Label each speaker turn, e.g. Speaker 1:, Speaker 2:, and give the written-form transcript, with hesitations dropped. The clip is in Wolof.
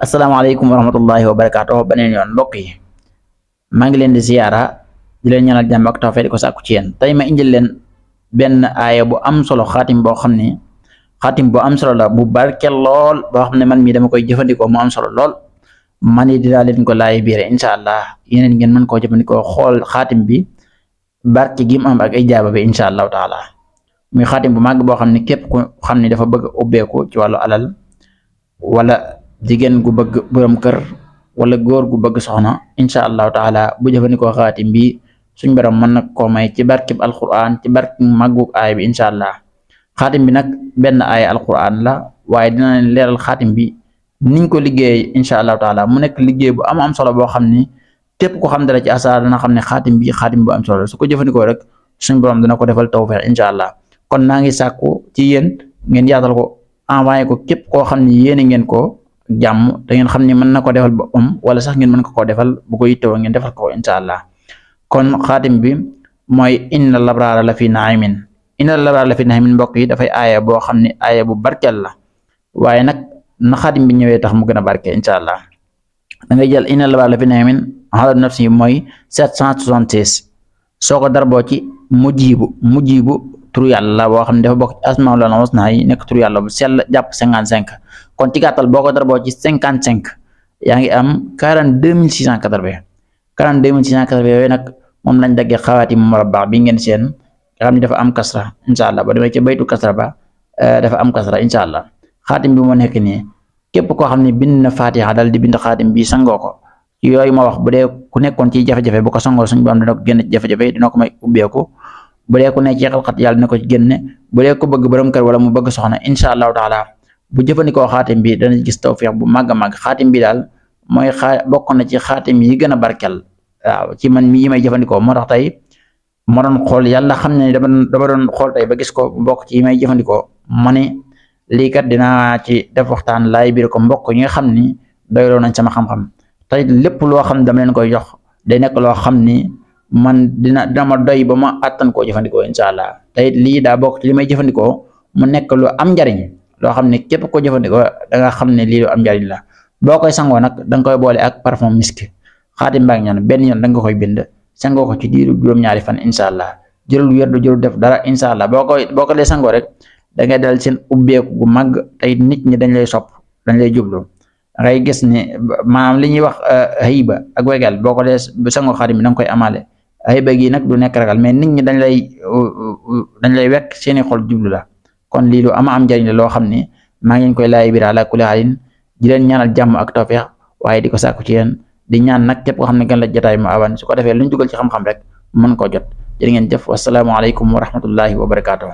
Speaker 1: asalaamaaleykum wa rahmatullahi wa barakaatuh beneen yoon mbokk yi maa ngi leen di ziyaara di leen ñaanal jàmm ak tawfeex di ko sàkku ci yéen tey ma indil leen benn aaya bu am solo xaatim boo xam ne xaatim bu am solo la bu barkel lool boo xam ne man mii dama koy jëfandikoo mu am solo lool man yi dinaa leen ko laay biire incha allah yeneen ngeen mën koo jëfandikoo xool xaatim bi barke gi mu am ak ijaaba bi incha allahu taala muy xaatim bu màgg boo xam ne képp ku xam ne dafa bëgg ubbeeku ci wàllu alal wala jigéen gu bëgg borom kër wala góor gu bëgg soxna incha allahu taala bu jëfandikoo xaatim bi suñ borom mën na koo may ci barkib alquran ci barke màggu aay bi incha allah xaatim bi nag benn aaya alquran la waaye dina leen leeral xaatim bi niñ ko liggéey incha allahu taala mu nekk liggéey bu am solo boo xam ni képp ko xam dara ci asaar dana xam ne xaatim bi xaatim bu am solo su ko jëfandikoo rek suñ borom dana ko defal tawfeex incha allah kon naa ngi sàkku ci yéen ngeen yaatal ko envoyé ko képp koo xam ni yéene ngeen ko jàmm da ngeen xam ni mën na ko defal boppam wala sax ngeen mën ko defal bu ko yittewoo ngeen defal ko incha allah kon xaatim bi mooy inna labraara la fi naimin inna labraara la fi naimin mbokk yi dafay aaya boo xam ni aaya bu barkeel la waaye nag na xaatim bi ñëwee tax mu gën a barke incha allah da ngay jël inna labraara la fi naimin xadad nafsi yi mooy 766 soo ko darboo ci mujjibu turu yàlla boo xam ne dafa bokk ci asmaul husna yi nekk turu yàlla bu sell jàpp 55 kon ci gàttal boo ko darboo ci 55 yaa ngi am 42680 42680 yooyu nag moom lañ daggee xawaati mu murabba bi ngeen seen nga xam ne dafa am kasra incha allah ba demee ci baytu kasra ba dafa am kasra incha allah xaatim bi moo nekk nii képp koo xam ne bind na fatiha dal di bind xaatim bi sangoo ko ci yooyu ma wax bu dee ku nekkoon ci jafe-jafe bu ko sangoo suñu borom dina ko génn ci jafe-jafe dina ko may ubbeeku bu dee ku ne ci xalxat yàlla dina ko ci génne bu dee ko bëgg borom kër wala mu bëgg soxna incha allahu taala bu jëfandikoo xaatim bi dana gis tawfiix bu màgg a màgg xaatim bi daal mooy bokk na ci xaatim yi gën a barkel waaw ci man mii may jëfandikoo moo tax tey ma doon xool yàlla xam ne dama doon xool tey ba gis ko mbokk ci yi may jëfandikoo ma ne lii kat dinaa ci def waxtaan laay biir ko mbokk yi nga xam ni doyloo nañ sama xam-xam tey lépp loo xam ne dama leen koy jox day nekk loo xam ni man dina ma doy ba ma àttan koo jëfandikoo incha allah tey lii daa bokk ci li may jëfandikoo mu nekk lu am njariñ loo xam ne képp ko jëfandikoo da nga xam ne lii lu am njariñ la boo koy sangoo nag da nga koy boole ak parfum misk xaatim baa ngi ñaan benn yoon da nga koy bind sangoo ko ci diiru juróom-ñaari fan incha allah jërul wérdu jërul def dara incha allah boo ko dee sangoo rek da ngay dal seen ubbeeku gu màgg tey nit ñi dañ lay sopp dañ lay jublu ngay gis ne maanaam li ñuy wax hayba ak wegal boo ko dee sangoo xaatim bi da nga koy amaale hayba gi nag du nekk ragal mais nit ñi dañ lay wekk seeni xol jublu la kon lii lu am njariñ la loo xam ne maa ngi koy laay biir ala kulli haalin di leen ñaanal jàmm ak tawfeex waaye di ko sàkku ci yéen di ñaan nag képp koo xam ne gën la jotaay mu awan su ko defee lu ñu dugal ci xam-xam rek mën koo jot jërë ngeen jëf wassalaamu aleykum wa rahmatullahi wa barakaatuh